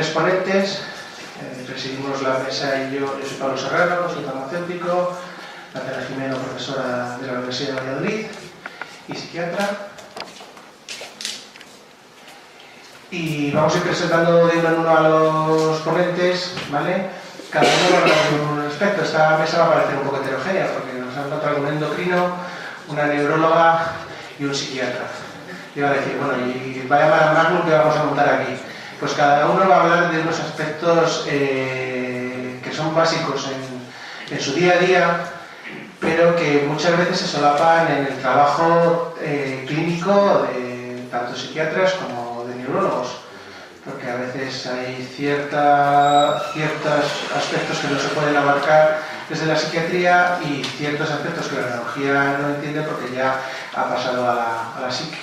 tres ponentes, presidimos la mesa y yo soy Pablo Serrano, soy farmacéutico, Natalia Jimeno, profesora de la Universidad de Valladolid y psiquiatra. Y vamos a ir presentando de uno en uno a los ponentes, ¿vale? Cada uno va a hablar de un aspecto. Esta mesa va a parecer un poco heterogénea porque nos han encontrado un endocrino, una neuróloga y un psiquiatra. Iba a decir, bueno, y vaya magnum que vamos a montar aquí. Pues cada uno va a hablar de unos aspectos que son básicos en su día a día, pero que muchas veces se solapan en el trabajo clínico de tanto psiquiatras como de neurólogos, porque a veces hay ciertos aspectos que no se pueden abarcar desde la psiquiatría y ciertos aspectos que la neurología no entiende porque ya ha pasado a la psique.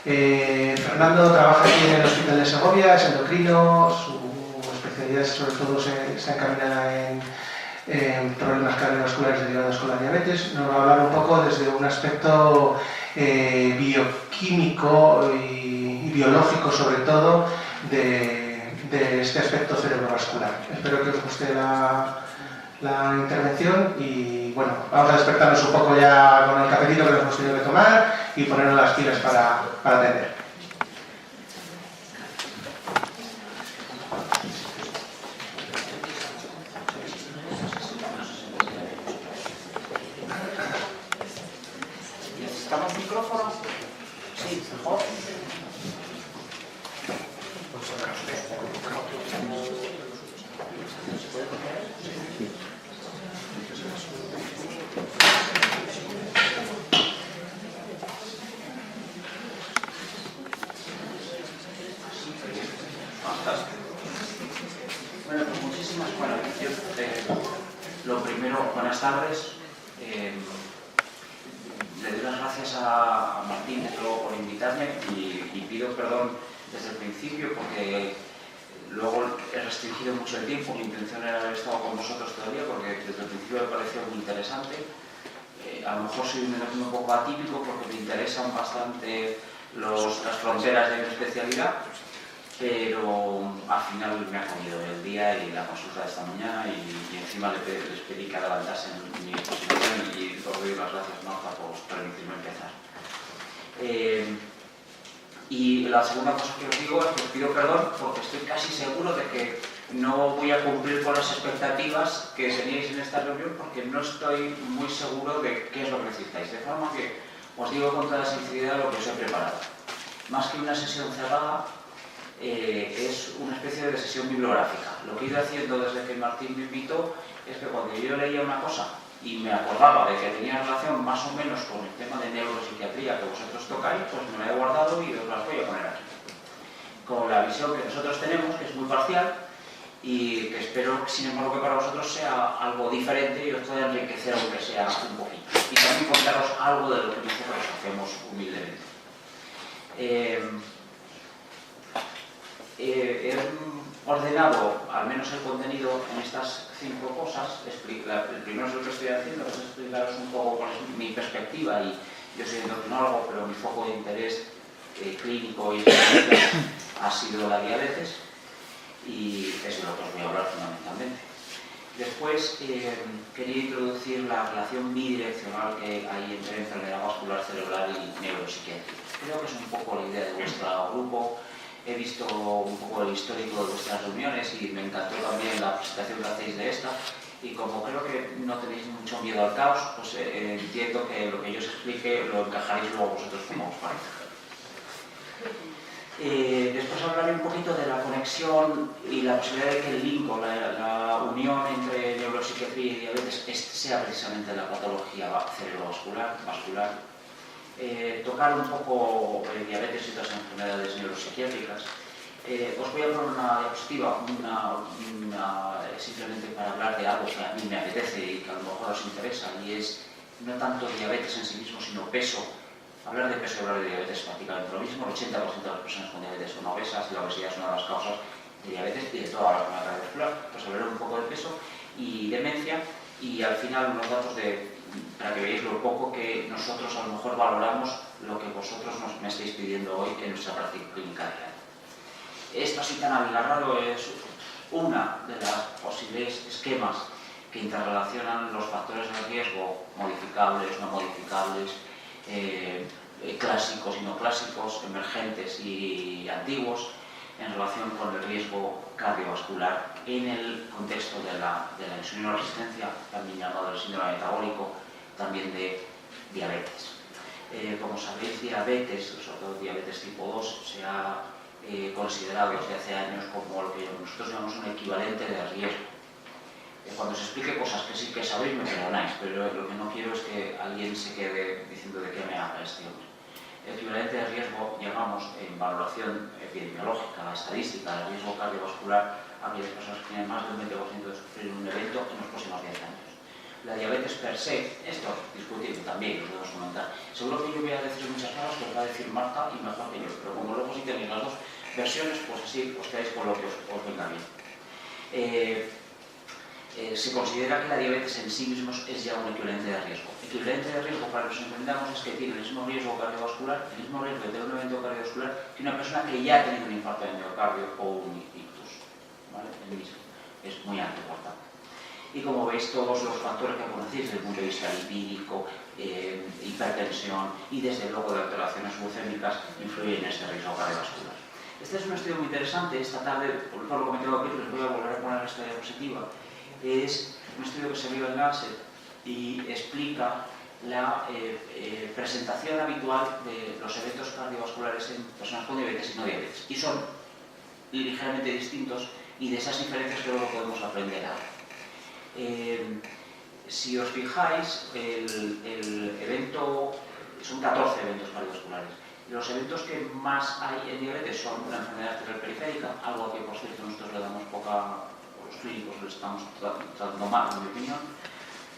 Fernando trabaja aquí en el Hospital de Segovia, es endocrino, su especialidad sobre todo está encaminada en problemas cardiovasculares derivados con la diabetes. Nos va a hablar un poco desde un aspecto bioquímico y biológico sobre todo de este aspecto cerebrovascular. Espero que os guste la intervención y bueno, vamos a despertarnos un poco ya con el cafetito que nos hemos tenido que tomar y ponernos las pilas para atender. ¿Necesitamos micrófono? Sí, mejor. Bueno, pues muchísimas gracias. Lo primero, buenas tardes. Le doy las gracias a Martín de nuevo por invitarme y pido perdón desde el principio porque luego he restringido mucho el tiempo. Mi intención era haber estado con vosotros todavía porque desde el principio me pareció muy interesante. A lo mejor soy un poco atípico porque me interesan bastante las fronteras de mi especialidad, pero al final me ha comido el día y la consulta de esta mañana y encima les pedí que adelantasen mi exposición y os doy las gracias, Marta, por permitirme empezar. Y la segunda cosa que os digo es que os pido perdón porque estoy casi seguro de que no voy a cumplir con las expectativas que teníais en esta reunión porque no estoy muy seguro de qué es lo que necesitáis. De forma que os digo con toda sinceridad lo que os he preparado. Más que una sesión cerrada, es una especie de sesión bibliográfica. Lo que he ido haciendo desde que Martín me invitó es que cuando yo leía una cosa y me acordaba de que tenía relación más o menos con el tema de neuropsiquiatría que vosotros tocáis, pues me la he guardado y os las voy a poner aquí. Con la visión que nosotros tenemos, que es muy parcial y que espero, sin embargo, que para vosotros sea algo diferente y os pueda enriquecer aunque sea un poquito. Y también contaros algo de lo que nosotros hacemos humildemente. He ordenado al menos el contenido en estas 5 cosas. El primero es lo que estoy haciendo, es explicaros un poco cuál es mi perspectiva y yo soy endocrinólogo, pero mi foco de interés clínico y ha sido la diabetes y eso es lo que os voy a hablar fundamentalmente. Después quería introducir la relación bidireccional que hay entre enfermedad vascular cerebral y neuropsiquiatría. Creo que es un poco la idea de vuestro grupo. He visto un poco el histórico de vuestras reuniones y me encantó también la presentación que hacéis de esta. Y como creo que no tenéis mucho miedo al caos, pues entiendo que lo que yo os explique lo encajaréis luego vosotros como os parezca. Después hablaré un poquito de la conexión y la posibilidad de que el link o la unión entre neuropsiquiatría y diabetes sea precisamente la patología cerebrovascular, vascular. Tocar un poco diabetes y otras enfermedades neuropsiquiátricas. Os voy a poner una diapositiva simplemente para hablar de algo que a mí me apetece y que a lo mejor os interesa, y es no tanto diabetes en sí mismo, sino peso. Hablar de peso y hablar de diabetes es prácticamente lo mismo. El 80% de las personas con diabetes son obesas y la obesidad es una de las causas de diabetes y de toda la enfermedad cardiovascular. Pues hablaré un poco de peso y demencia y al final unos datos para que veáis lo poco que nosotros a lo mejor valoramos lo que vosotros me estáis pidiendo hoy en nuestra práctica clínica diaria. esto así tan abigarrado es una de las posibles esquemas que interrelacionan los factores de riesgo modificables, no modificables, clásicos y no clásicos, emergentes y antiguos, en relación con el riesgo cardiovascular en el contexto de la insulinoresistencia, también llamado el síndrome metabólico, también de diabetes. Como sabéis, diabetes, sobre todo diabetes tipo 2, se ha considerado desde hace años como lo que nosotros llamamos un equivalente de riesgo. Cuando os explique cosas que sí que sabéis, me perdonáis, pero lo que no quiero es que alguien se quede diciendo de qué me habla este hombre. El equivalente de riesgo llamamos en valoración epidemiológica, estadística, de riesgo cardiovascular a aquellas personas que tienen más del 20% de sufrir un evento en los próximos 10 años. La diabetes per se, esto es discutible también, lo podemos comentar. Seguro que yo voy a decir muchas cosas que os va a decir Marta y mejor que yo, pero como luego sí tenéis las dos versiones, pues así os quedáis con lo que os venga bien. Se considera que la diabetes en sí mismo es ya un equivalente de riesgo. Equivalente de riesgo, para que nos entendamos, es que tiene el mismo riesgo cardiovascular, el mismo riesgo de tener un evento cardiovascular que una persona que ya ha tenido un infarto de miocardio o un ictus. ¿Vale? El mismo. Es muy alto, por tanto. Y como veis, todos los factores que conocéis desde el punto de vista lipídico, hipertensión y desde luego de alteraciones glucémicas influyen en este riesgo cardiovascular. Este es un estudio muy interesante. Esta tarde, por lo que me tengo que ir, les voy a volver a poner esta diapositiva. Es un estudio que se vio en Lancet y explica la presentación habitual de los eventos cardiovasculares en personas con diabetes y no diabetes. Y son ligeramente distintos y de esas diferencias creo que podemos aprender ahora. Si os fijáis, el evento, son 14 eventos cardiovasculares. Los eventos que más hay en diabetes son la enfermedad arterial periférica, algo que por cierto nosotros le damos poca... los clínicos lo estamos tratando mal, en mi opinión.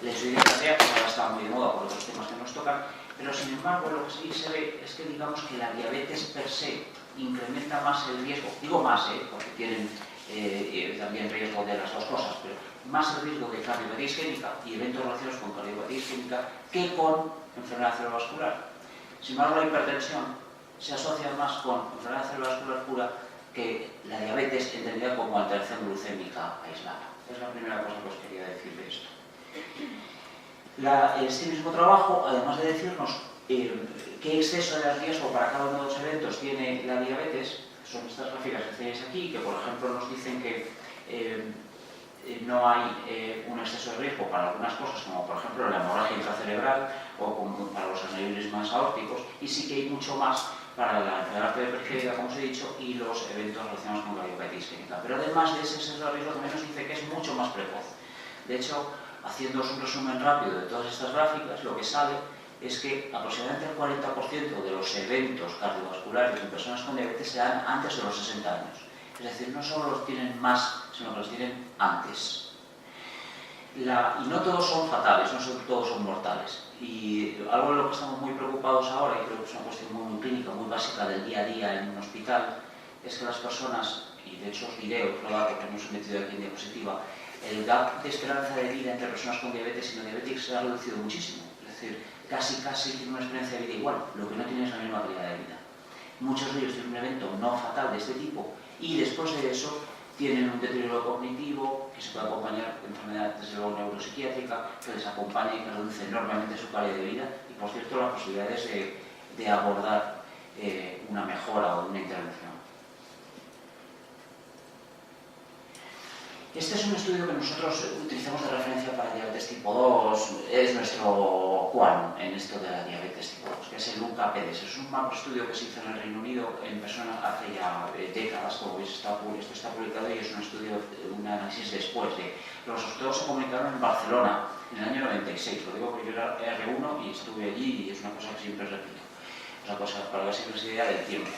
La insuficiencia cardíaca ahora está muy de moda por otros temas que nos tocan, pero sin embargo lo que sí se ve es que digamos que la diabetes per se incrementa más el riesgo, digo más, porque tienen también riesgo de las dos cosas, pero más el riesgo de cardiopatía isquémica y eventos relacionados con cardiopatía isquémica que con enfermedad cerebrovascular. Sin embargo, la hipertensión se asocia más con enfermedad cerebrovascular pura que la diabetes entendida como alteración glucémica aislada. Es la primera cosa que os quería decir de esto. Este mismo trabajo, además de decirnos qué exceso de riesgo para cada uno de los eventos tiene la diabetes, son estas gráficas que tenéis aquí, que por ejemplo nos dicen que no hay un exceso de riesgo para algunas cosas, como por ejemplo la hemorragia intracerebral o como para los aneurismas aórticos, y sí que hay mucho más para la enfermedad arterial periférica, como os he dicho, y los eventos relacionados con cardiopatía isquémica. Pero además de ese exceso de riesgo, también nos dice que es mucho más precoz. De hecho, haciendo un resumen rápido de todas estas gráficas, lo que sale es que aproximadamente el 40% de los eventos cardiovasculares en personas con diabetes se dan antes de los 60 años. Es decir, no solo los tienen más, sino que los tienen antes. Y no todos son fatales, no todos son mortales. Y algo de lo que estamos muy preocupados ahora, y creo que es una cuestión muy clínica, muy básica del día a día en un hospital, es que las personas, y de hecho os diré otro dato que hemos metido aquí en diapositiva, el gap de esperanza de vida entre personas con diabetes y no diabéticos se ha reducido muchísimo. Es decir, casi tienen una experiencia de vida igual, lo que no tienen es la misma calidad de vida. Muchos de ellos tienen un evento no fatal de este tipo y después de eso tienen un deterioro cognitivo que se puede acompañar de enfermedad desde luego neuropsiquiátrica, que les acompaña y que reduce enormemente su calidad de vida y por cierto las posibilidades de abordar una mejora o una intervención. Este es un estudio que nosotros utilizamos de referencia para diabetes tipo 2, es nuestro QAN en esto de la diabetes tipo 2, que es el UCAPEDES. Es un macroestudio que se hizo en el Reino Unido en personas hace ya décadas, como veis esto está publicado y es un estudio, un análisis después de... Los resultados se comunicaron en Barcelona en el año 96, lo digo porque yo era R1 y estuve allí y es una cosa que siempre repito, es una cosa para ver si no es idea del tiempo.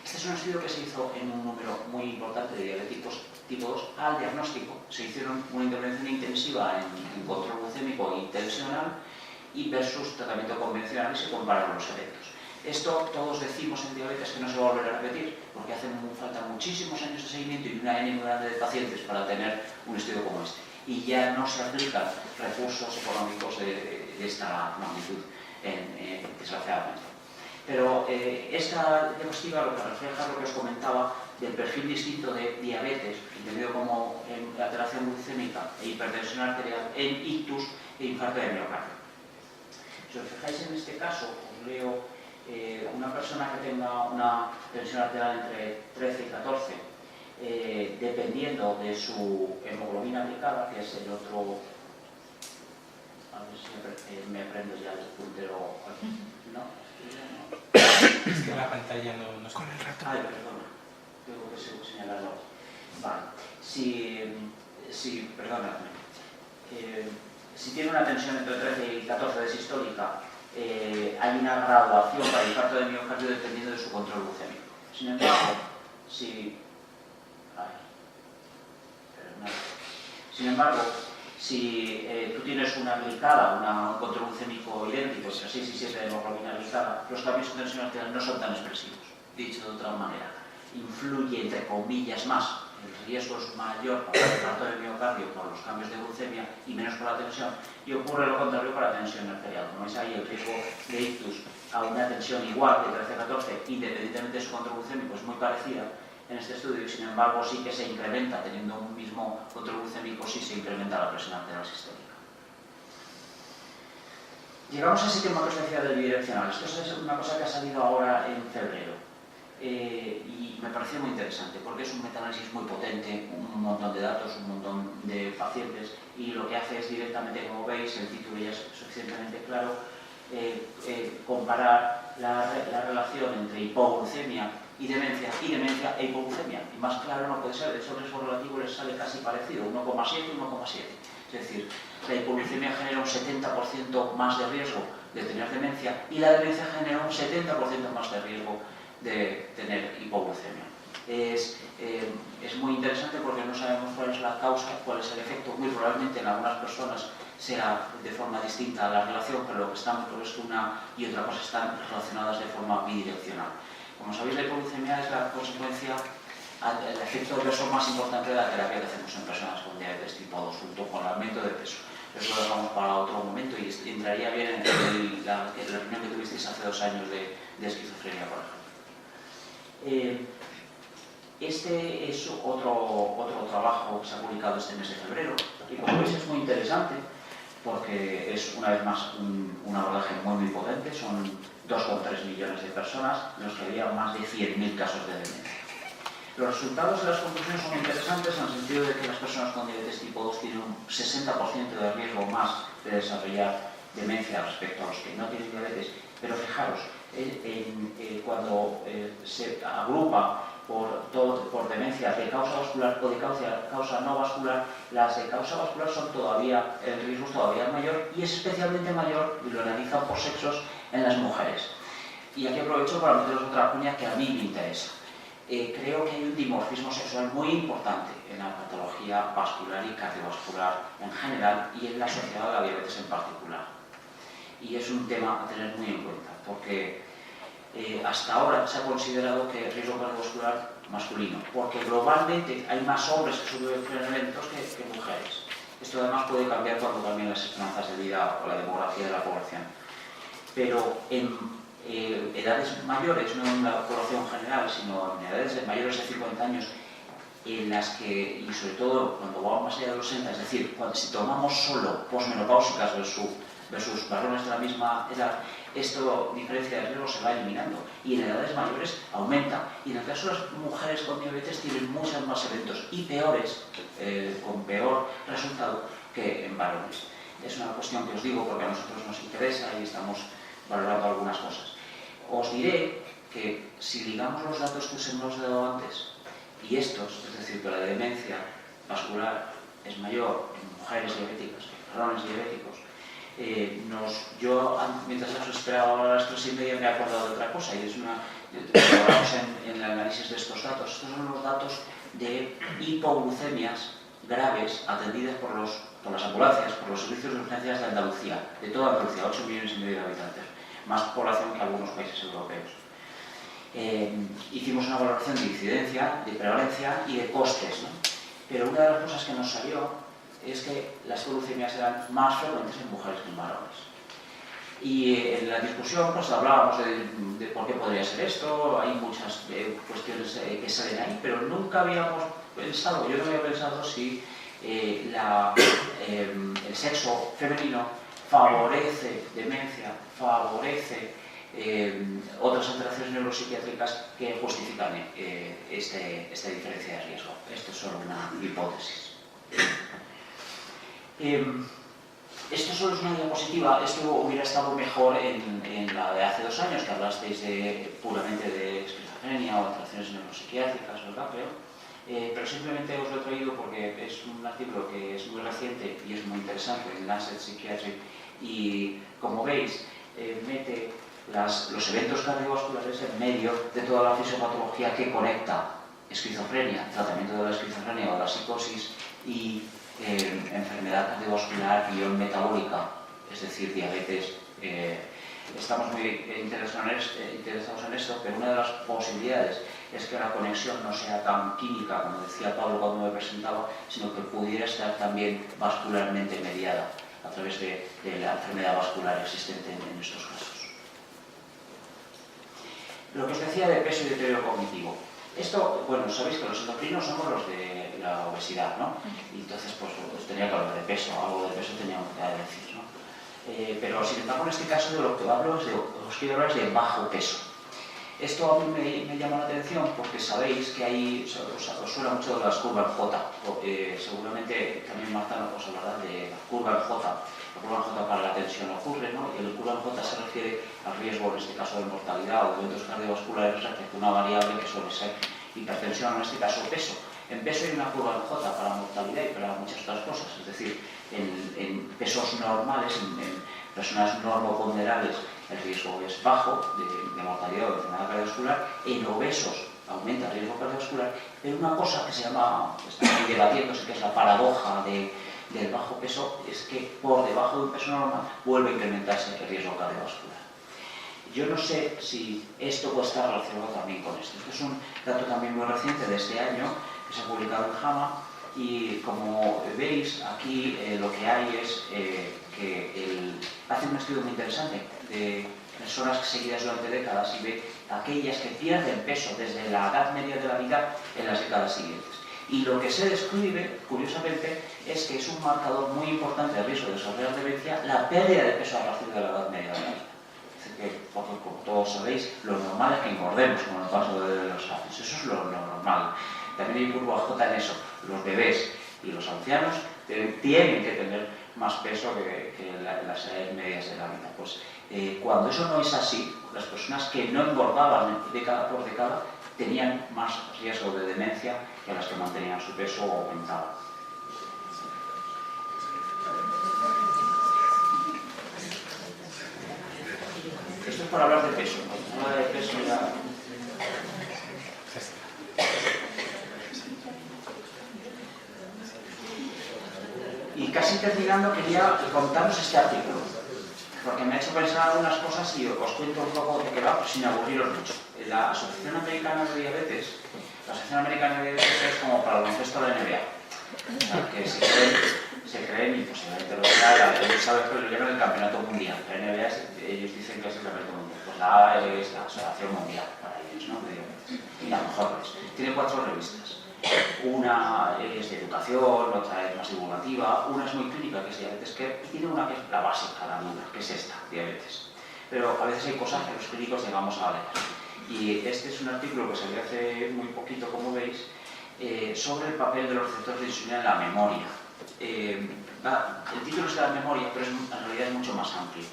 Este es un estudio que se hizo en un número muy importante de diabéticos tipo 2 al diagnóstico. Se hicieron una intervención intensiva en control glucémico e intencional y versus tratamiento convencional y se compararon los eventos. Esto todos decimos en diabetes que no se va a volver a repetir porque hacen falta muchísimos años de seguimiento y una N muy grande de pacientes para tener un estudio como este. Y ya no se aplican recursos económicos de esta magnitud, desgraciadamente. Pero esta diapositiva lo que refleja es lo que os comentaba del perfil distinto de diabetes, entendido como alteración glucémica e hipertensión arterial en ictus e infarto de miocardio. Si os fijáis en este caso, os leo una persona que tenga una tensión arterial entre 13 y 14, dependiendo de su hemoglobina glicada, que es el otro... A ver si me aprendo ya el puntero aquí. ¿No? Es que la pantalla no es con el ratón. Ay, perdona. Tengo que señalarlo. Vale. Perdóname. Si tiene una tensión entre 13 y 14 de sistólica, hay una graduación para el infarto de miocardio dependiendo de su control glucémico. Sin embargo, si tú tienes una glicada, un control glucémico idéntico, 6 y 7 de hemoglobina glicada, los cambios de tensión arterial no son tan expresivos. Dicho de otra manera, influye, entre comillas, más. El riesgo es mayor para el infarto de miocardio por los cambios de glucemia y menos por la tensión, y ocurre lo contrario para la tensión arterial. Como veis ahí, el riesgo de ictus a una tensión igual de 13-14, independientemente de su control glucémico, es muy parecida en este estudio, y sin embargo sí que se incrementa, teniendo un mismo control glucémico, sí se incrementa la presión arterial sistólica. Llegamos a ese tema que os decía del bidireccional. Esto es una cosa que ha salido ahora en febrero. Y me pareció muy interesante porque es un metaanálisis muy potente, un montón de datos, un montón de pacientes, y lo que hace es directamente, como veis, el título ya es suficientemente claro, comparar la relación entre hipoglucemia y demencia e hipoglucemia. Y más claro no puede ser. De hecho, el riesgo relativo les sale casi parecido, 1,7 y 1,7. Es decir, la hipoglucemia genera un 70% más de riesgo de tener demencia, y la demencia genera un 70% más de riesgo de tener hipoglucemia. Es muy interesante porque no sabemos cuál es la causa, cuál es el efecto. Muy probablemente en algunas personas sea de forma distinta la relación, pero lo que estamos por es que una y otra cosa están relacionadas de forma bidireccional. Como sabéis, la hipoglucemia es la consecuencia, el efecto adverso más importante de la terapia que hacemos en personas con diabetes tipo 2, junto con el aumento de peso. Eso lo dejamos para otro momento y entraría bien en la reunión que tuvisteis hace 2 años de esquizofrenia, por ejemplo. Este es otro trabajo que se ha publicado este mes de febrero, y como veis es muy interesante porque es una vez más un abordaje muy potente. Son 2,3 millones de personas en los que había más de 100.000 casos de demencia. Los resultados de las conclusiones son interesantes en el sentido de que las personas con diabetes tipo 2 tienen un 60% de riesgo más de desarrollar demencia respecto a los que no tienen diabetes, pero fijaros, cuando se agrupa por demencia de causa vascular o de causa no vascular, las de causa vascular son todavía, el riesgo es todavía mayor, y es especialmente mayor, y lo analizan por sexos, en las mujeres. Y aquí aprovecho para meteros otra cuña que a mí me interesa. Creo que hay un dimorfismo sexual muy importante en la patología vascular y cardiovascular en general, y en la asociada a la diabetes en particular. Y es un tema a tener muy en cuenta, porque hasta ahora se ha considerado que el riesgo cardiovascular masculino, porque globalmente hay más hombres que sufren eventos que mujeres. Esto además puede cambiar cuando cambien las esperanzas de vida o la demografía de la población. Pero en edades mayores, no en la población general, sino en edades mayores de 50 años, en las que, y sobre todo cuando vamos más allá de los 60, es decir, si tomamos solo posmenopáusicas versus varones de la misma edad, esta diferencia de riesgo se va eliminando, y en edades mayores aumenta, y en el caso de las mujeres con diabetes tienen muchos más eventos y peores, con peor resultado que en varones. Es una cuestión que os digo porque a nosotros nos interesa y estamos valorando algunas cosas. Os diré que si ligamos los datos que os hemos dado antes y estos, es decir, que la demencia vascular es mayor en mujeres diabéticas que en varones diabéticos, yo mientras os esperaba a las 3:30 me he acordado de otra cosa, y es en el análisis de estos datos. Estos son los datos de hipoglucemias graves atendidas por las ambulancias, por los servicios de urgencias de Andalucía, de toda Andalucía, 8,5 millones de habitantes, más población que algunos países europeos. Hicimos una valoración de incidencia, de prevalencia y de costes, ¿no? Pero una de las cosas que nos salió es que las hipoglucemias eran más frecuentes en mujeres que en varones. Y en la discusión pues hablábamos de por qué podría ser esto, hay muchas cuestiones que salen ahí, pero nunca habíamos pensado, yo no había pensado si el sexo femenino favorece demencia, favorece otras alteraciones neuropsiquiátricas que justifican esta diferencia de riesgo. Esto es solo una hipótesis. Esto solo es una diapositiva, esto hubiera estado mejor en la de hace 2 años, que hablasteis puramente de esquizofrenia o alteraciones neuropsiquiátricas, ¿verdad? Pero simplemente os lo he traído porque es un artículo que es muy reciente y es muy interesante en Lancet Psychiatry, y como veis mete los eventos cardiovasculares en medio de toda la fisiopatología que conecta esquizofrenia, tratamiento de la esquizofrenia o de la psicosis y enfermedad cardiovascular metabólica, es decir, diabetes. Estamos muy interesados en esto, pero una de las posibilidades es que la conexión no sea tan química, como decía Pablo cuando me presentaba, sino que pudiera estar también vascularmente mediada a través de la enfermedad vascular existente en estos casos. Lo que os decía de peso y deterioro cognitivo. Esto, bueno, sabéis que los endocrinos somos los de la obesidad, ¿no? Y entonces, pues tenía que hablar de peso, algo de peso teníamos que decir, ¿no? Pero, sin embargo, en este caso de lo que os quiero hablar es de bajo peso. Esto a mí me llama la atención porque sabéis que os suena mucho de las curvas J. Seguramente también Marta os hablará de la curva en J. La curva en J para la tensión ocurre, ¿no? Y el curva en J se refiere al riesgo, en este caso de mortalidad o de eventos cardiovasculares respecto a una variable que suele ser hipertensión, en este caso peso. En peso hay una curva en J para mortalidad y para muchas otras cosas, es decir, en pesos normales, en personas normoponderables, el riesgo es bajo de mortalidad o de enfermedad cardiovascular. En obesos aumenta el riesgo cardiovascular, pero una cosa que se llama, está ahí debatiéndose, que es la paradoja del bajo peso, es que por debajo de un peso normal vuelve a incrementarse el riesgo cardiovascular. Yo no sé si esto puede estar relacionado también con esto. Esto es un dato también muy reciente de este año, que se ha publicado en JAMA, y como veis aquí lo que hay es que hace un estudio muy interesante de personas seguidas durante décadas y ve aquellas que pierden peso desde la edad media de la vida en las décadas siguientes. Y lo que se describe, curiosamente, es que es un marcador muy importante de riesgo de desarrollar demencia la pérdida de peso a partir de la edad media de la vida. Es decir, que, porque como todos sabéis, lo normal es que engordemos con el paso de los años. Eso es lo normal. También hay curva J en eso. Los bebés y los ancianos tienen que tener más peso que las edades medias de la vida. Pues cuando eso no es así, las personas que no engordaban década por década tenían más riesgo de demencia que las que mantenían su peso o aumentaban. Esto es para hablar de peso, ¿no? Hablar de peso ya... Y casi terminando quería contaros este artículo, porque me ha hecho pensar algunas cosas y os cuento un poco de qué va, sin aburriros mucho. La Asociación Americana de Diabetes, es como para el baloncesto de la NBA. O sea, que se creen y posiblemente lo sea, ellos saben que lo llaman el campeonato mundial. La NBA, ellos dicen que es el campeonato mundial. Pues la A es la Asociación Mundial para ellos, ¿no? De diabetes. Y la mejor es. Tiene 4 revistas. Una es de educación, otra es más divulgativa, una es muy clínica, que es Diabetes Care, y tiene una que es la básica, la dura, que es esta, diabetes. Pero a veces hay cosas que los clínicos llegamos a leer. Y este es un artículo que salió hace muy poquito, como veis, sobre el papel de los receptores de insulina en la memoria. El título es de la memoria, pero en realidad es mucho más amplio.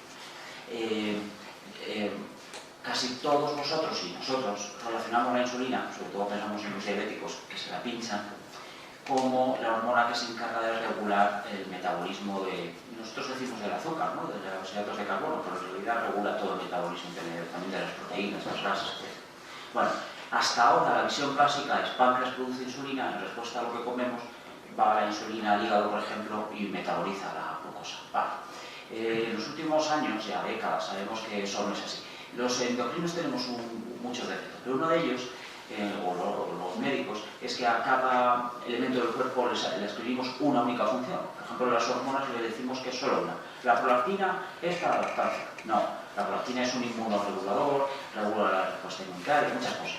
Casi todos vosotros y nosotros relacionamos la insulina, sobre todo pensamos en los diabéticos que se la pinchan, como la hormona que se encarga de regular el metabolismo de, nosotros decimos del azúcar, ¿no? De los hidratos de carbono, pero en realidad regula todo el metabolismo también de las proteínas, las grasas, etc. Bueno, hasta ahora la visión clásica es páncreas produce insulina, en respuesta a lo que comemos va la insulina al hígado, por ejemplo, y metaboliza la glucosa. Vale. En los últimos años, ya décadas, sabemos que eso no es así. Los endocrinos tenemos muchos defectos, pero uno de ellos o los médicos, es que a cada elemento del cuerpo le escribimos una única función. Por ejemplo, las hormonas le decimos que es solo una. La prolactina es para la lactancia. No, la prolactina es un inmunoregulador, regula la respuesta inmunitaria, muchas cosas.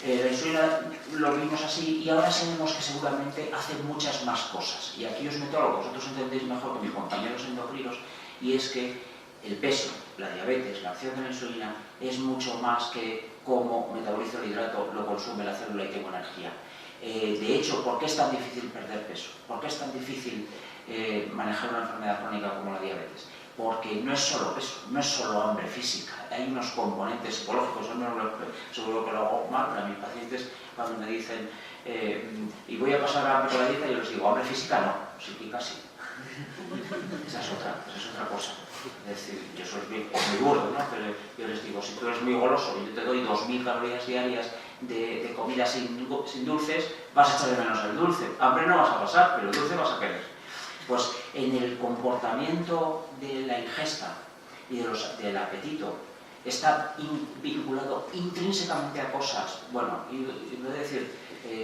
La insulina lo vimos así y ahora sabemos que seguramente hace muchas más cosas. Y aquí os meto algo que vosotros entendéis mejor que mis compañeros endocrinos, y es que el peso, la diabetes, la acción de la insulina es mucho más que cómo metabolizo el hidrato, lo consume la célula y tengo energía. De hecho, ¿por qué es tan difícil perder peso? ¿Por qué es tan difícil manejar una enfermedad crónica como la diabetes? Porque no es solo peso, no es solo hambre física, hay unos componentes psicológicos. Yo seguro que lo hago mal para mis pacientes cuando me dicen y voy a pasar hambre con la dieta, yo les digo, hambre física no, psíquica sí. Esa es otra cosa. Es decir, yo soy muy burdo, ¿no? Pero yo les digo, si tú eres muy goloso y yo te doy 2000 calorías diarias de comida sin dulces, vas a echar de menos el dulce. Hambre no vas a pasar, pero el dulce vas a querer. Pues en el comportamiento de la ingesta y del apetito está vinculado intrínsecamente a cosas, bueno, y no voy a decir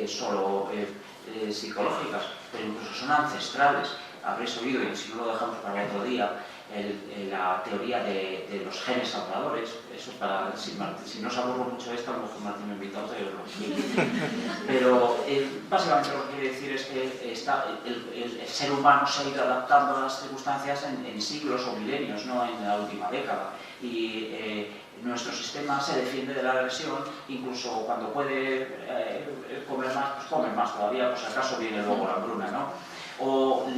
solo psicológicas, pero incluso son ancestrales. Habréis oído, y si no lo dejamos para otro día, la teoría de los genes habladores. Eso para, si no os aburro mucho esto, a lo mejor Martín me invita a otro y os lo explico. Pero básicamente lo que quiere decir es que el ser humano se ha ido adaptando a las circunstancias en siglos o milenios, no en la última década. Y nuestro sistema se defiende de la agresión, incluso cuando puede comer más, pues come más todavía, pues acaso viene luego la hambruna, ¿no? O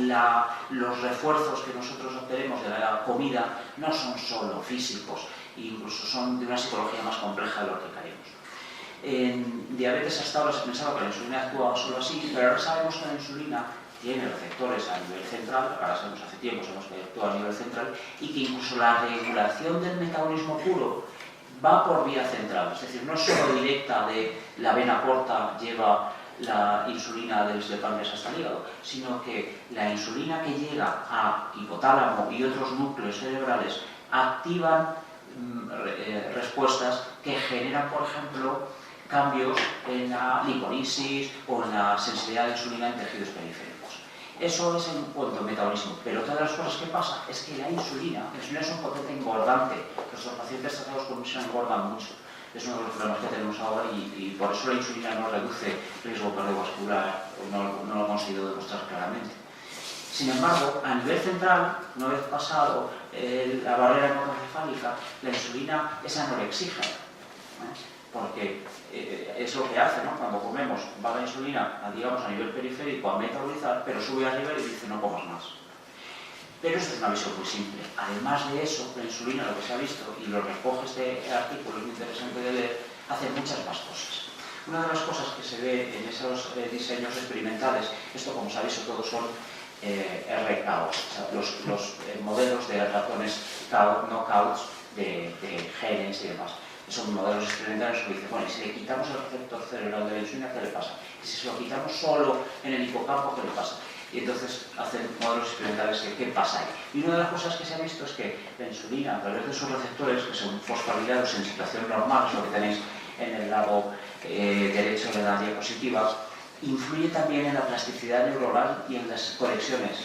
los refuerzos que nosotros obtenemos de la comida no son solo físicos, incluso son de una psicología más compleja de lo que creemos. En diabetes hasta ahora se pensaba que la insulina actuaba solo así, pero ahora sabemos que la insulina tiene receptores a nivel central, ahora sabemos hace tiempo, sabemos que actúa a nivel central, y que incluso la regulación del metabolismo puro va por vía central, es decir, no es solo directa de la vena porta lleva la insulina desde el páncreas hasta el hígado, sino que la insulina que llega a hipotálamo y otros núcleos cerebrales activan respuestas que generan, por ejemplo, cambios en la lipolisis o en la sensibilidad de la insulina en tejidos periféricos. Eso es en cuanto al metabolismo, pero otra de las cosas que pasa es que la insulina es un potente engordante. Nuestros pacientes tratados con insulina engordan mucho. Es uno de los problemas que tenemos ahora y por eso la insulina no reduce riesgo cardiovascular, no lo he conseguido demostrar claramente. Sin embargo, a nivel central, una vez pasado la barrera hematoencefálica, la insulina es anorexígena, porque es lo que hace, ¿no? Cuando comemos, va la insulina, digamos, a nivel periférico a metabolizar, pero sube arriba y dice no comas más. Pero esto es una visión muy simple. Además de eso, la insulina, lo que se ha visto, y lo recoge este artículo, es muy interesante de leer, hace muchas más cosas. Una de las cosas que se ve en esos diseños experimentales, esto como sabéis todos son RCows, o sea, los modelos de ratones knockouts de genes y demás. Son modelos experimentales que dicen, bueno, si le quitamos el receptor cerebral de la insulina, ¿qué le pasa? Y si se lo quitamos solo en el hipocampo, ¿qué le pasa? Y entonces hacen modelos experimentales de qué pasa ahí. Y una de las cosas que se ha visto es que la insulina, a través de sus receptores, que son fosforilados en situación normal, es lo que tenéis en el lado derecho de la diapositiva, influye también en la plasticidad neuronal y en las conexiones.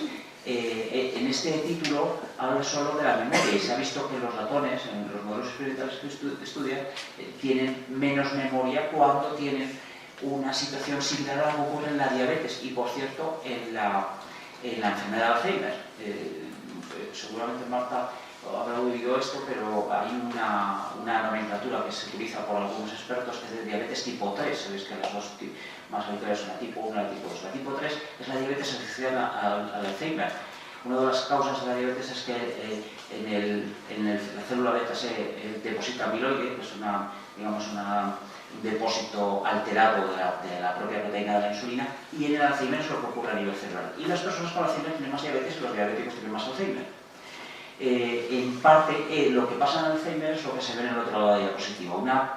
En este título habla solo de la memoria y se ha visto que los ratones, en los modelos experimentales que estudian, tienen menos memoria cuando tienen una situación similar a lo que ocurre en la diabetes y, por cierto, en la enfermedad de Alzheimer. Seguramente Marta habrá oído esto, pero hay una nomenclatura que se utiliza por algunos expertos que es de diabetes tipo 3. Sabéis que las dos más habituales son la tipo 1 y la tipo 2. La tipo 3 es la diabetes asociada al Alzheimer. Una de las causas de la diabetes es que en la célula beta se deposita amiloide, que es un depósito alterado de la propia proteína de la insulina, y en el Alzheimer es lo que ocurre a nivel cerebral. Y las personas con Alzheimer tienen más diabetes y los diabéticos tienen más Alzheimer. En parte, lo que pasa en Alzheimer es lo que se ve en el otro lado de la diapositiva, una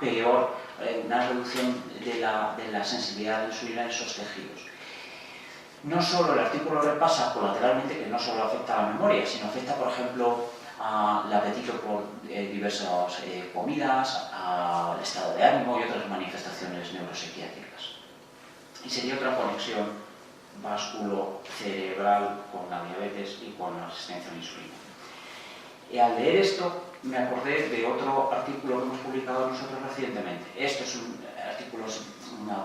reducción de la sensibilidad de la insulina en esos tejidos. No solo el artículo repasa colateralmente que no solo afecta a la memoria, sino afecta, por ejemplo, al apetito por diversas comidas, al estado de ánimo y otras manifestaciones neuropsiquiátricas. Y sería otra conexión vasculo-cerebral con la diabetes y con la resistencia a la insulina. Y al leer esto me acordé de otro artículo que hemos publicado nosotros recientemente. Esto es un artículo,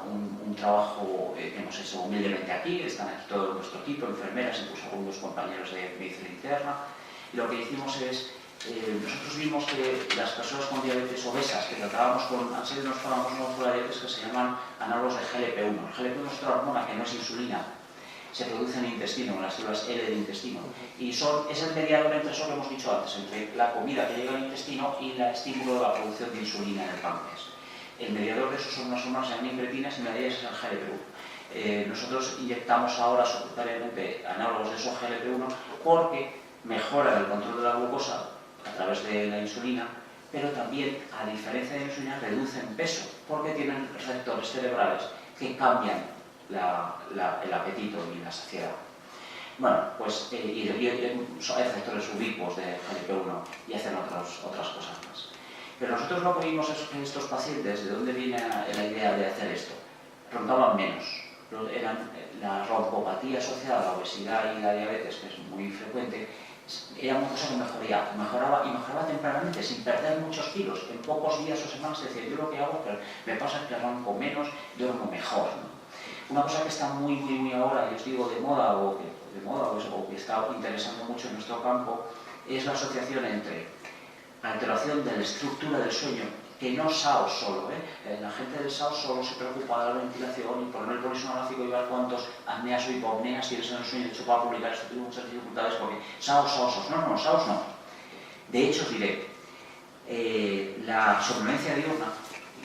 un trabajo que hemos hecho humildemente aquí, están aquí todo nuestro equipo, enfermeras, incluso algunos compañeros de medicina interna. Y lo que hicimos es, nosotros vimos que las personas con diabetes obesas que tratábamos con unos fármacos nuevos por la diabetes que se llaman análogos de GLP-1. El GLP-1 es otra hormona que no es insulina, se produce en el intestino, en las células L del intestino, y es el mediador entre eso que hemos dicho antes, entre la comida que llega al intestino y el estímulo de la producción de insulina en el páncreas. El mediador de eso son unas hormonas que se llaman incretinas y una de ellas es el GLP-1. Nosotros inyectamos ahora subcutáneo análogos de esos GLP-1 porque mejoran el control de la glucosa a través de la insulina, pero también, a diferencia de la insulina, reducen peso porque tienen receptores cerebrales que cambian el apetito y la saciedad. Bueno, pues hay receptores ubicuos de GLP-1 y hacen otras cosas más. Pero nosotros lo que vimos es que estos pacientes, ¿de dónde viene la idea de hacer esto? Roncaban menos. La rompopatía asociada a la obesidad y la diabetes, que es muy frecuente, era una cosa que mejoraba tempranamente, sin perder muchos kilos. En pocos días o semanas decía, yo lo que hago, pero me pasa es que ronco menos, duermo mejor, ¿no? Una cosa que está muy ahora, y os digo de moda o que está interesando mucho en nuestro campo, es la asociación entre alteración de la estructura del sueño, que no SAOS solo, la gente del SAOS solo se preocupa de la ventilación y poner el polisonográfico y ver cuántos apneas o hipopneas tienes en el sueño. De hecho, para publicar esto tengo muchas dificultades porque SAOS. No, SAOS no. De hecho, os diré, la somnolencia diurna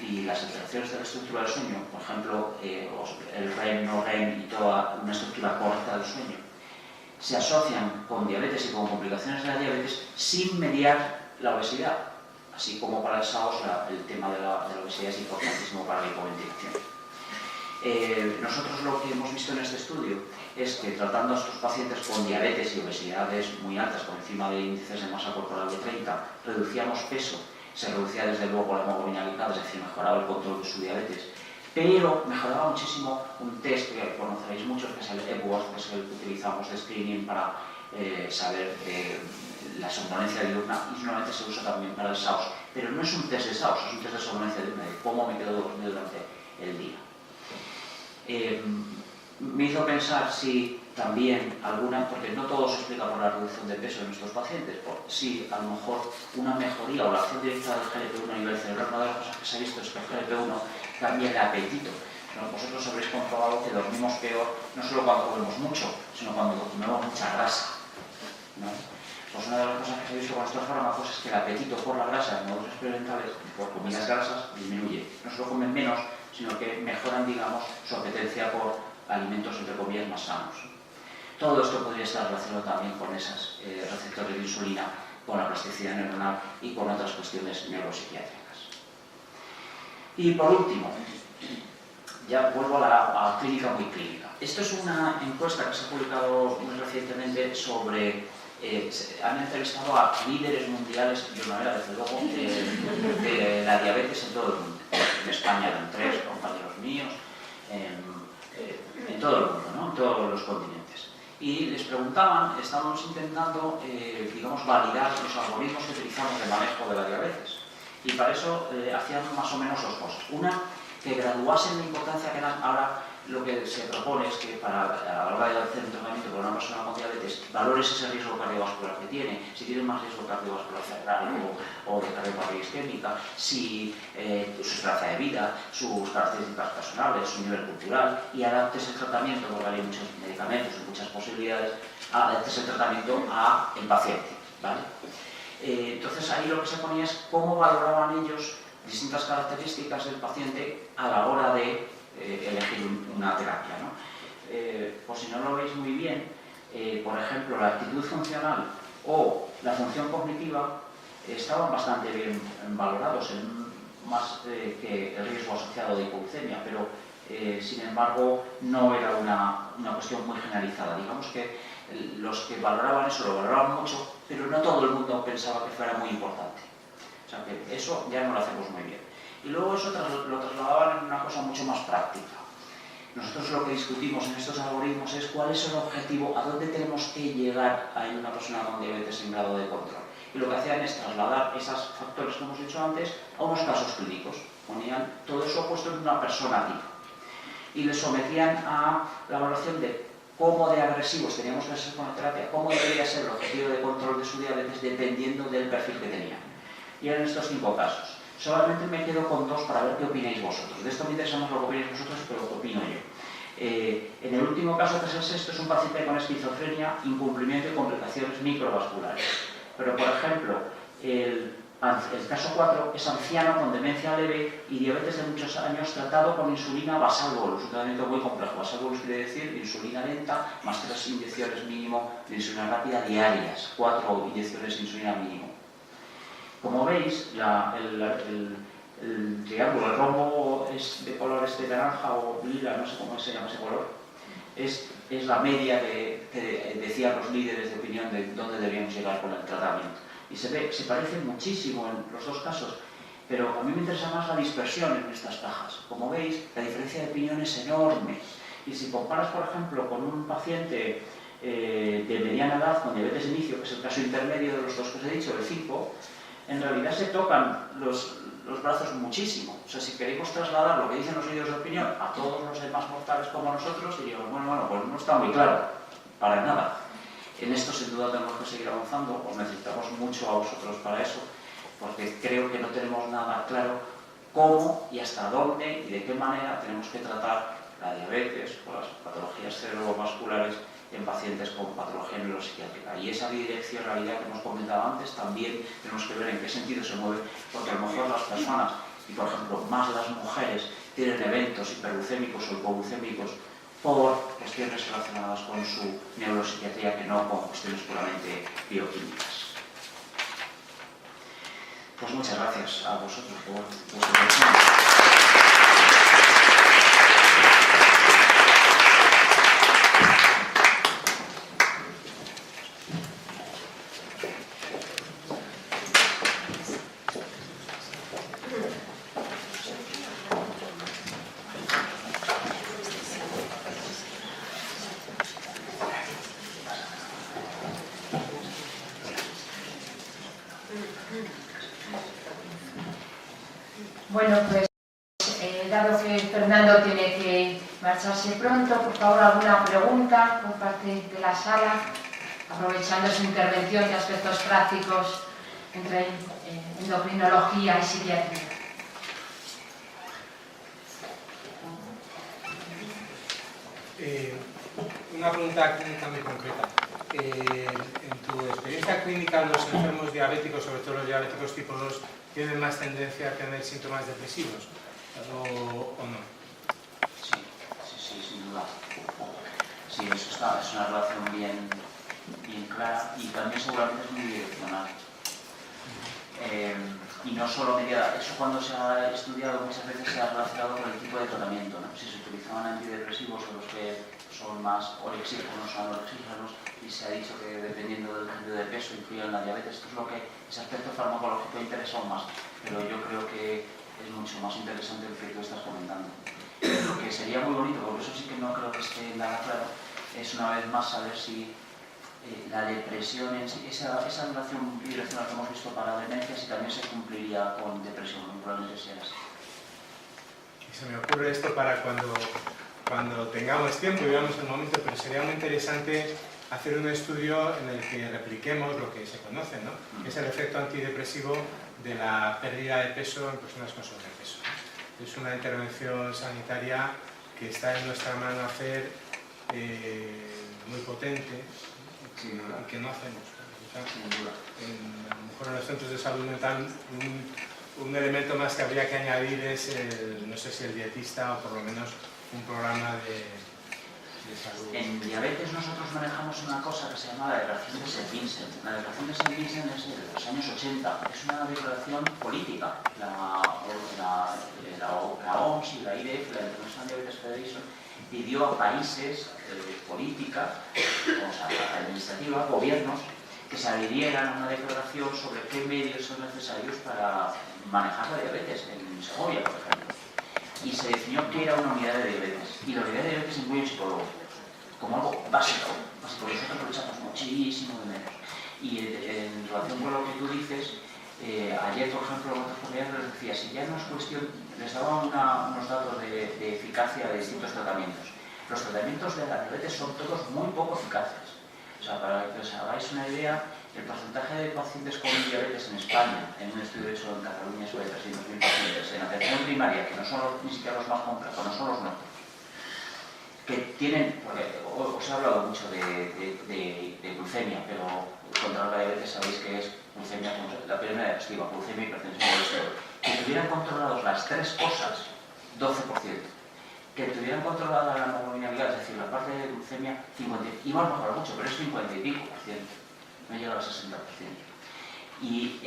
y las alteraciones de la estructura del sueño, por ejemplo, el REM, no REM y toda una estructura correcta del sueño, se asocian con diabetes y con complicaciones de la diabetes sin mediar la obesidad. Así como para el SAOS, el tema de la obesidad es importantísimo para la hipoventilación. Nosotros lo que hemos visto en este estudio es que tratando a estos pacientes con diabetes y obesidades muy altas, por encima de índices de masa corporal de 30, reducíamos peso, se reducía desde luego la hemoglobina glicada, es decir, mejoraba el control de su diabetes, pero mejoraba muchísimo un test que conoceréis muchos, que es el Epworth, que es el que utilizamos de screening para saber la somnolencia diurna, y normalmente se usa también para el SAOS, pero no es un test de SAOS, es un test de somnolencia diurna, de cómo me quedo dormido durante el día. Me hizo pensar si también porque no todo se explica por la reducción de peso en nuestros pacientes, si a lo mejor una mejoría o la acción directa del GLP-1 a nivel cerebral, una de las cosas que se ha visto es que el GLP-1 cambia el apetito. Vosotros habréis comprobado que dormimos peor no solo cuando comemos mucho, sino cuando comemos mucha grasa, ¿no? Pues una de las cosas que se ha visto con estos fármacos es que el apetito por la grasa en modos experimentales, por comidas grasas, disminuye. No solo comen menos, sino que mejoran, digamos, su apetencia por alimentos, entre comillas, más sanos. Todo esto podría estar relacionado también con esos receptores de insulina, con la plasticidad neuronal y con otras cuestiones neuropsiquiátricas. Y por último, ya vuelvo a la clínica muy clínica. Esto es una encuesta que se ha publicado muy recientemente sobre... han entrevistado a líderes mundiales, yo no era desde luego, de la diabetes en todo el mundo. En España eran 3 compañeros míos, en todo el mundo, ¿no? En todos los continentes. Y les preguntaban, estábamos intentando, digamos, validar los algoritmos que utilizamos de manejo de la diabetes. Y para eso hacían más o menos 2 cosas. Una, que graduasen la importancia que dan. Ahora lo que se propone es que a la hora de hacer un tratamiento con una persona con diabetes valores ese riesgo cardiovascular que tiene, si tiene más riesgo cardiovascular cerebral o de cardiopatía isquémica, si su esperanza de vida, sus características personales, su nivel cultural, y adaptes el tratamiento, porque hay muchos medicamentos y muchas posibilidades, adaptes el tratamiento al paciente, ¿vale? Entonces ahí lo que se ponía es cómo valoraban ellos distintas características del paciente a la hora de elegir una terapia, ¿no? Por si no lo veis muy bien, por ejemplo, la actitud funcional o la función cognitiva estaban bastante bien valorados, más que el riesgo asociado de hipoglucemia, pero sin embargo, no era una cuestión muy generalizada. Digamos que los que valoraban eso lo valoraban mucho, pero no todo el mundo pensaba que fuera muy importante. O sea que eso ya no lo hacemos muy bien. Y luego eso lo trasladaban en una cosa mucho más práctica. Nosotros lo que discutimos en estos algoritmos es cuál es el objetivo, a dónde tenemos que llegar a una persona con diabetes en grado de control. Y lo que hacían es trasladar esos factores que hemos dicho antes a unos casos clínicos. Ponían todo eso puesto en una persona viva. Y le sometían a la evaluación de cómo de agresivos teníamos que ser con la terapia, cómo debería ser el objetivo de control de su diabetes dependiendo del perfil que tenía. Y eran estos 5 casos. Solamente me quedo con 2 para ver qué opináis vosotros. De esto me interesa más lo que opináis vosotros, pero lo que opino yo. En el último caso, que es el sexto, es un paciente con esquizofrenia, incumplimiento y complicaciones microvasculares. Pero, por ejemplo, el caso 4 es anciano con demencia leve y diabetes de muchos años tratado con insulina basal bolus, un tratamiento muy complejo. Basal bolus quiere decir insulina lenta más 3 inyecciones mínimo de insulina rápida diarias, 4 inyecciones de insulina mínimo. Como veis, el triángulo, el rombo es de color naranja o lila, no sé cómo se llama ese color, es la media que decían los líderes de opinión de dónde debíamos llegar con el tratamiento. Y se parece muchísimo en los 2 casos, pero a mí me interesa más la dispersión en estas cajas. Como veis, la diferencia de opinión es enorme. Y si comparas, por ejemplo, con un paciente de mediana edad con diabetes de inicio, que es el caso intermedio de los 2 que os he dicho, el 5, en realidad se tocan los brazos muchísimo. O sea, si queremos trasladar lo que dicen los líderes de opinión a todos los demás mortales como nosotros, diríamos, bueno, pues no está muy claro, para nada. En esto sin duda tenemos que seguir avanzando, os necesitamos mucho a vosotros para eso, porque creo que no tenemos nada claro cómo y hasta dónde y de qué manera tenemos que tratar la diabetes o las patologías cerebrovasculares en pacientes con patología neuropsiquiátrica. Y esa bidireccionalidad que hemos comentado antes también tenemos que ver en qué sentido se mueve, porque a lo mejor las personas, y por ejemplo más las mujeres, tienen eventos hiperglucémicos o hipoglucémicos por cuestiones relacionadas con su neuropsiquiatría que no con cuestiones puramente bioquímicas. Pues muchas gracias a vosotros por vuestra atención. Bueno, pues dado que Fernando tiene que marcharse pronto, por favor, alguna pregunta por parte de la sala, aprovechando su intervención de aspectos prácticos entre endocrinología y psiquiatría. Una pregunta clínica muy concreta. En tu experiencia clínica, los enfermos diabéticos, sobre todo los diabéticos tipo 2, ¿tienen más tendencia a tener síntomas depresivos o no? Sí, sin duda. Sí, eso es una relación bien clara y también seguramente es muy direccional. Y no solo mediada, eso cuando se ha estudiado muchas veces se ha relacionado con el tipo de tratamiento, ¿no? Si se utilizaban antidepresivos o los que son más orexígenos o anorexígenos, y se ha dicho que dependiendo del cambio de peso influye en la diabetes. Esto es lo que ese aspecto farmacológico interesa aún más, pero yo creo que es mucho más interesante el que tú estás comentando. Lo que sería muy bonito, porque eso sí que no creo que esté nada claro, es una vez más saber si la depresión en sí, esa relación bidireccional que hemos visto para demencia, si también se cumpliría con depresión, probablemente sea así. Y se me ocurre esto para cuando tengamos tiempo y veamos el momento, pero sería muy interesante hacer un estudio en el que repliquemos lo que se conoce, ¿no? Que es el efecto antidepresivo de la pérdida de peso en personas con sobrepeso. Es una intervención sanitaria que está en nuestra mano hacer, muy potente, y que no hacemos. A lo mejor en los centros de salud mental un elemento más que habría que añadir es, no sé si el dietista o por lo menos un programa de salud. En diabetes nosotros manejamos una cosa que se llama la declaración de St. Vincent. La declaración de St. Vincent es de los años 80. Es una declaración política. La OMS y la IDF, la International Diabetes Federation, pidió a países políticas, o sea, administrativas, gobiernos, que se adhirieran a una declaración sobre qué medios son necesarios para manejar la diabetes, en Segovia, por ejemplo. Y se definió qué era una unidad de diabetes. Y la unidad de diabetes incluye un psicólogo, como algo básico. Nosotros lo echamos muchísimo de menos. Y en relación con lo que tú dices, ayer, por ejemplo, otros compañeros les decía, si ya no es cuestión, les daban unos datos de eficacia de distintos tratamientos. Los tratamientos de la diabetes son todos muy poco eficaces. O sea, para que os hagáis una idea, el porcentaje de pacientes con diabetes en España, en un estudio hecho en Cataluña sobre 300.000 pacientes, en atención primaria, que no son ni siquiera los más complejos, no son los nuestros, que tienen, porque os he hablado mucho de glucemia, pero controlar la diabetes sabéis que es glucemia, la primera diapositiva, glucemia, hipertensión y colesterol. Que tuvieran controlados las tres cosas, 12%. Que tuvieran controlada la hemoglobina glicada, es decir, la parte de glucemia, 50%. Y hemos mejorado mucho, pero es 50 y pico por ciento. No llega al 60%. Y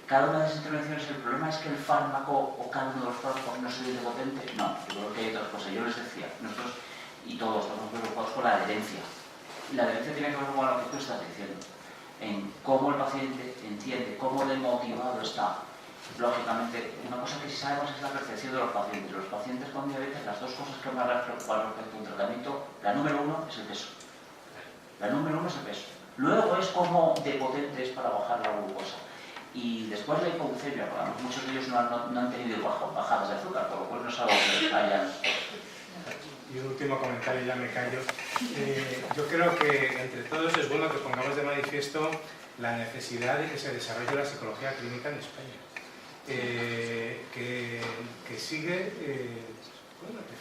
cada una de esas intervenciones, el problema es que el fármaco o cada uno de los fármacos no es igual de potente. No, yo creo que hay otras cosas. Yo les decía, nosotros y todos estamos preocupados por la adherencia. Y la adherencia tiene que ver con lo que tú estás diciendo, en cómo el paciente entiende, cómo demotivado está. Lógicamente, una cosa que sí sabemos es la percepción de los pacientes. Los pacientes con diabetes, las dos cosas que más les preocupan respecto a un tratamiento, la número uno es el peso. La número uno es el peso. Luego es cómo de potente es para bajar la glucosa. Y después la hipoglucemia, muchos de ellos no han tenido bajadas de azúcar, por lo cual no es algo que hayan. Y un último comentario, ya me callo. Yo creo que entre todos es bueno que pongamos de manifiesto la necesidad de que se desarrolle la psicología clínica en España. Que sigue, que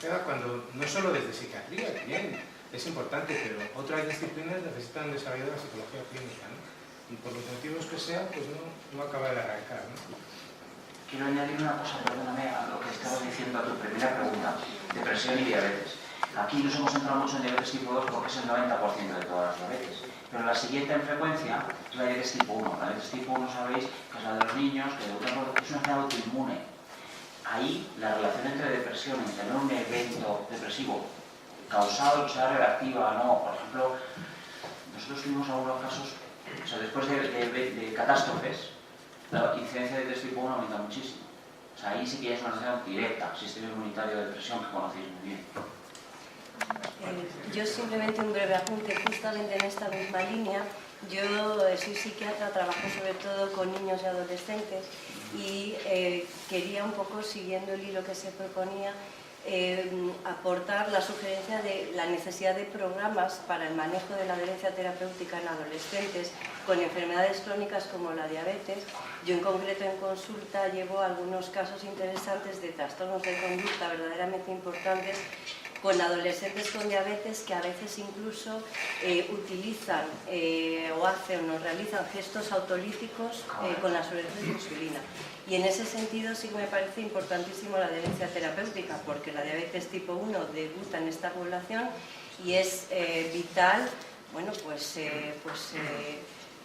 queda cuando, no solo desde psiquiatría, bien, es importante, pero otras disciplinas necesitan desarrollar la psicología clínica, ¿no? Y por los motivos que sean, pues no acaba de arrancar, ¿no? Quiero añadir una cosa, perdóname, a lo que estabas diciendo a tu primera pregunta, depresión y diabetes. Aquí nos hemos centrado mucho en diabetes tipo 2 porque es el 90% de todas las diabetes. Pero la siguiente en frecuencia es la diabetes tipo 1. La diabetes tipo 1 sabéis que es la de los niños, que es una enfermedad autoinmune. Ahí la relación entre depresión, entre tener un evento depresivo causado, sea reactiva o no. Por ejemplo, nosotros tuvimos algunos casos, o sea, después de catástrofes, la incidencia de diabetes tipo 1 aumenta muchísimo. O sea, ahí sí que ya es una relación directa, sistema inmunitario de depresión, que conocéis muy bien. Yo simplemente un breve apunte, justamente en esta misma línea. Yo soy psiquiatra, trabajo sobre todo con niños y adolescentes y quería un poco, siguiendo el hilo que se proponía, aportar la sugerencia de la necesidad de programas para el manejo de la adherencia terapéutica en adolescentes con enfermedades crónicas como la diabetes. Yo en concreto en consulta llevo algunos casos interesantes de trastornos de conducta verdaderamente importantes con adolescentes con diabetes que a veces incluso utilizan o hacen o realizan gestos autolíticos con la sobredosis de insulina. Y en ese sentido sí que me parece importantísimo la adherencia terapéutica, porque la diabetes tipo 1 debuta en esta población y es vital, bueno,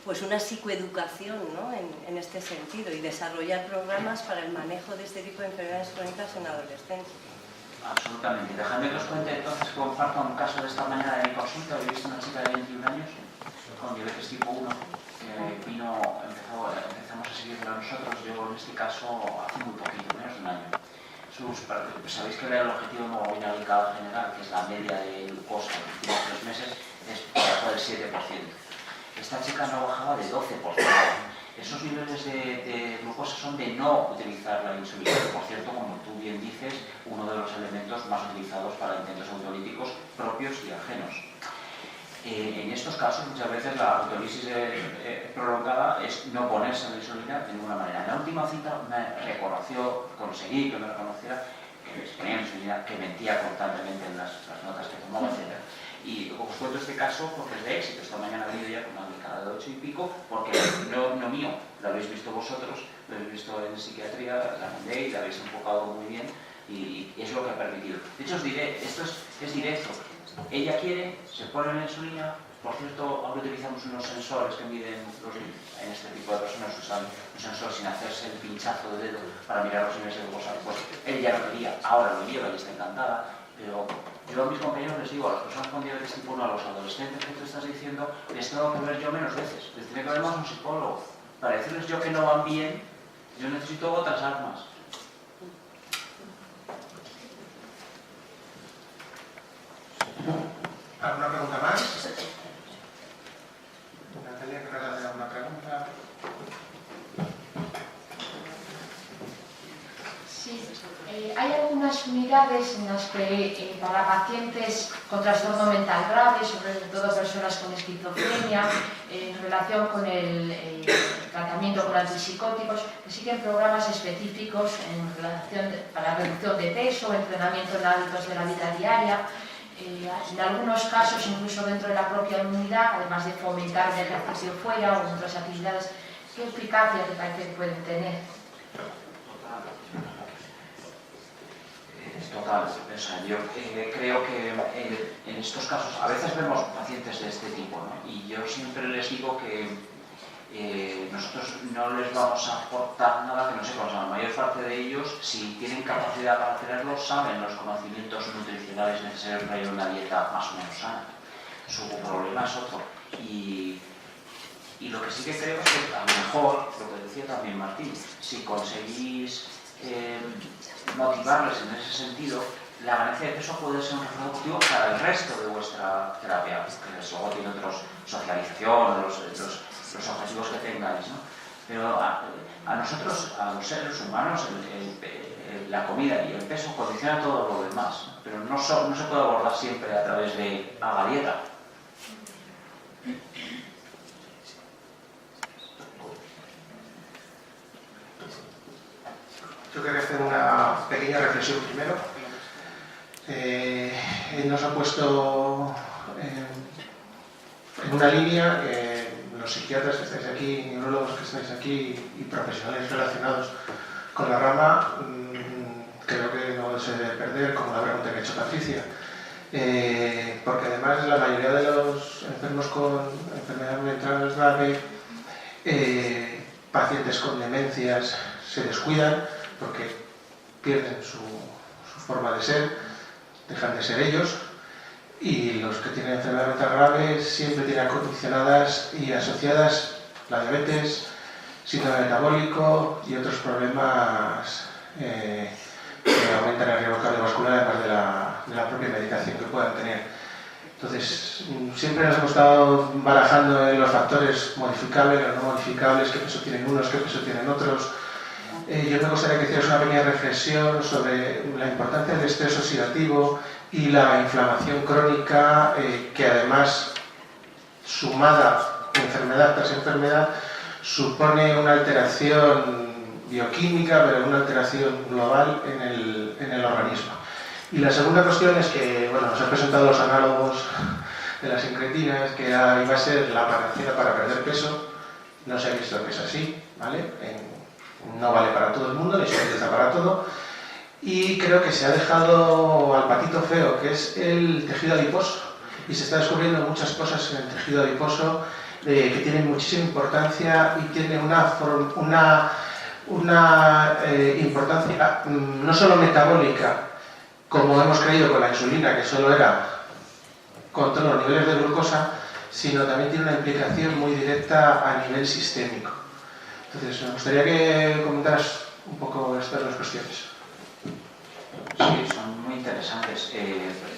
pues una psicoeducación, ¿no? en este sentido, y desarrollar programas para el manejo de este tipo de enfermedades crónicas en adolescentes. Absolutamente. Dejadme que os cuente entonces que comparto un caso de esta mañana de mi consulta. He visto una chica de 21 años con diabetes tipo 1 que empezamos a seguirla nosotros. Yo en este caso hace muy poquito, menos de un año. Sabéis que el objetivo de hemoglobina glicada general, que es la media de glucosa en los últimos 3 meses, es bajo del 7%. Esta chica no bajaba de 12%. Esos niveles de glucosa son de no utilizar la insulina. Por cierto, como tú bien dices, uno de los elementos más utilizados para intentos autolíticos propios y ajenos. En estos casos, muchas veces la autólisis prolongada es no ponerse la insulina de ninguna manera. En la última cita conseguí que me reconociera que les ponía insulina, que mentía constantemente en las notas que tomaba, etc. Y os cuento este caso porque es de éxito. Esta mañana he venido ya con una glicada de 8 y pico, porque no mío, lo habéis visto vosotros, lo habéis visto en psiquiatría, la mandé y la habéis enfocado muy bien y es lo que ha permitido. De hecho, os diré, esto es directo. ella quiere, se pone la insulina. Por cierto, ahora utilizamos unos sensores que miden en este tipo de personas, usan un sensor sin hacerse el pinchazo de dedo para mirar los niveles de glucosa. Pues ella lo quería, ahora lo lleva y está encantada, pero yo a mis compañeros les digo, a las personas con diabetes tipo 1, a los adolescentes que tú estás diciendo, les tengo que ver yo menos veces, les tiene que ver más un psicólogo. Para decirles yo que no van bien, yo necesito otras armas. ¿Alguna pregunta más? Natalia, ¿querrás hacer alguna pregunta? Sí, hay algunas unidades en las que para pacientes con trastorno mental grave, sobre todo personas con esquizofrenia, en relación con el tratamiento con antipsicóticos, que siguen programas específicos en relación para reducción de peso, entrenamiento en hábitos de la vida diaria. En algunos casos, incluso dentro de la propia unidad, además de fomentar el ejercicio fuera o en otras actividades, ¿qué eficacia te parece que pueden tener? Total, o sea, yo creo que en estos casos, a veces vemos pacientes de este tipo, ¿no? Y yo siempre les digo que nosotros no les vamos a aportar nada que no sepamos. La mayor parte de ellos, si tienen capacidad para tenerlo, saben los conocimientos nutricionales necesarios para llevar una dieta más o menos sana. Su problema es otro. Y lo que sí que creo es que a lo mejor, lo que decía también Martín, si conseguís motivarles en ese sentido, la ganancia de peso puede ser un refuerzo positivo para el resto de vuestra terapia, que luego tiene otros, socialización, los objetivos que tengáis, ¿no? Pero a nosotros, a los seres humanos, la comida y el peso condiciona todo lo demás, ¿no? Pero no se puede abordar siempre a través de haga dieta. Yo quería hacer una pequeña reflexión primero. Nos ha puesto en una línea los psiquiatras que estáis aquí, neurólogos que estáis aquí y profesionales relacionados con la rama, creo que no se debe perder, como la pregunta que ha hecho Patricia. Porque además la mayoría de los enfermos con enfermedad mental grave, pacientes con demencias, se descuidan porque pierden su forma de ser, dejan de ser ellos, y los que tienen enfermedad mental grave siempre tienen condicionadas y asociadas la diabetes, síndrome metabólico y otros problemas que aumentan el riesgo cardiovascular, además de la propia medicación que puedan tener. Entonces, siempre nos hemos estado barajando en los factores modificables, los no modificables, qué peso tienen unos, qué peso tienen otros. Yo me gustaría que hicieras una pequeña reflexión sobre la importancia del estrés oxidativo y la inflamación crónica, que además, sumada enfermedad tras enfermedad, supone una alteración bioquímica, pero una alteración global en el organismo. Y la segunda cuestión es que, bueno, nos han presentado los análogos de las incretinas, que iba a ser la panacea para perder peso. No se ha visto que es así, ¿vale? No vale para todo el mundo, ni se utiliza para todo. Y creo que se ha dejado al patito feo, que es el tejido adiposo. Y se está descubriendo muchas cosas en el tejido adiposo que tienen muchísima importancia y tienen una importancia no solo metabólica, como hemos creído con la insulina, que solo era controlar los niveles de glucosa, sino también tiene una implicación muy directa a nivel sistémico. Entonces, me gustaría que comentaras un poco estas dos cuestiones. Sí, son muy interesantes.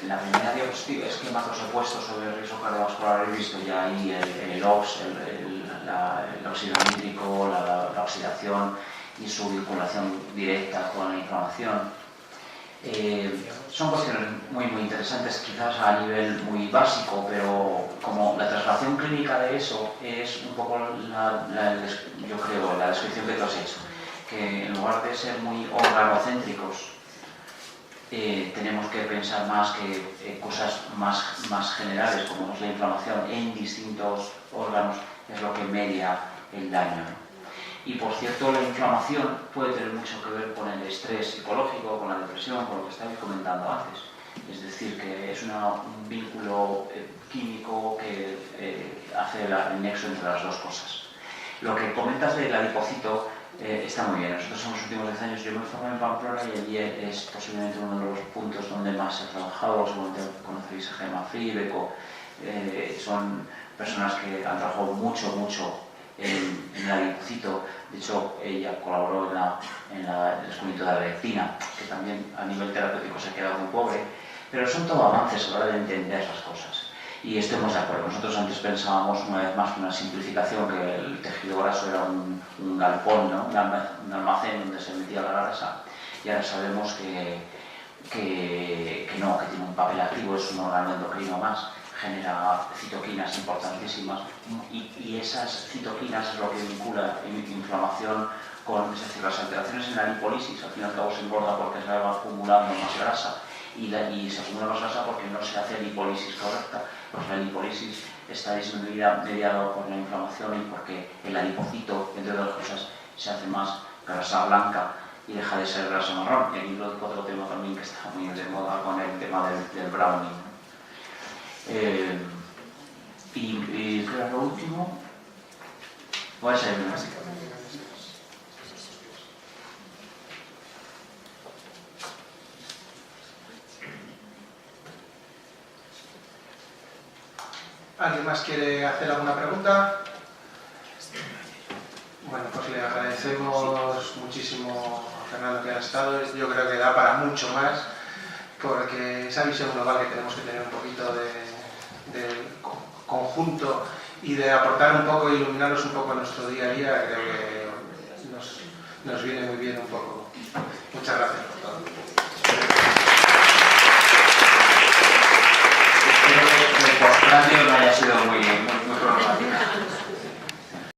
La primera diapositiva es que os he puesto sobre el riesgo cardiovascular, he visto ya ahí el OX, el óxido nítrico, la oxidación y su vinculación directa con la inflamación. Son cuestiones muy interesantes, quizás a nivel muy básico, pero como la traslación clínica de eso es un poco yo creo, la descripción que tú has hecho, que en lugar de ser muy organocéntricos, tenemos que pensar más que cosas más generales, como es la inflamación en distintos órganos, es lo que media el daño, ¿no? Y por cierto, la inflamación puede tener mucho que ver con el estrés psicológico, con la depresión, con lo que estáis comentando antes. Es decir, que es un vínculo químico que hace el nexo entre las dos cosas. Lo que comentas del adipocito está muy bien. Nosotros en los últimos 10 años, yo me formé en Pamplona y allí es posiblemente uno de los puntos donde más se ha trabajado. Seguramente conocéis a Gemma Fri, Beco. Son personas que han trabajado mucho en el adipocito. De hecho, ella colaboró en el descubrimiento de la lectina, que también a nivel terapéutico se ha quedado muy pobre. Pero son todo avances a la hora de entender las cosas. Y estemos de acuerdo. Nosotros antes pensábamos, una vez más, una simplificación, que el tejido graso era un galpón, ¿no? un almacén donde se metía la grasa. Y ahora sabemos que no, que tiene un papel activo, es un órgano endocrino más, genera citoquinas importantísimas. Y esas citoquinas es lo que vincula inflamación con, es decir, las alteraciones en la lipólisis. Al fin y al cabo se engorda porque se va acumulando más grasa. Y se acumula más grasa porque no se hace lipólisis correcta, pues la lipólisis está disminuida mediado por la inflamación y porque el adipocito, entre otras cosas, se hace más grasa blanca y deja de ser grasa marrón. Y aquí otro tema también que está muy de moda con el tema del browning. Y ¿qué era lo último? Puede ser ¿Alguien más quiere hacer alguna pregunta? Bueno, pues le agradecemos muchísimo a Fernando que ha estado. Yo creo que da para mucho más, porque esa visión global que tenemos que tener un poquito del conjunto y de aportar un poco, iluminarnos un poco en nuestro día a día, creo que nos viene muy bien un poco. Muchas gracias por todo. Espero que el postprandio no haya sido muy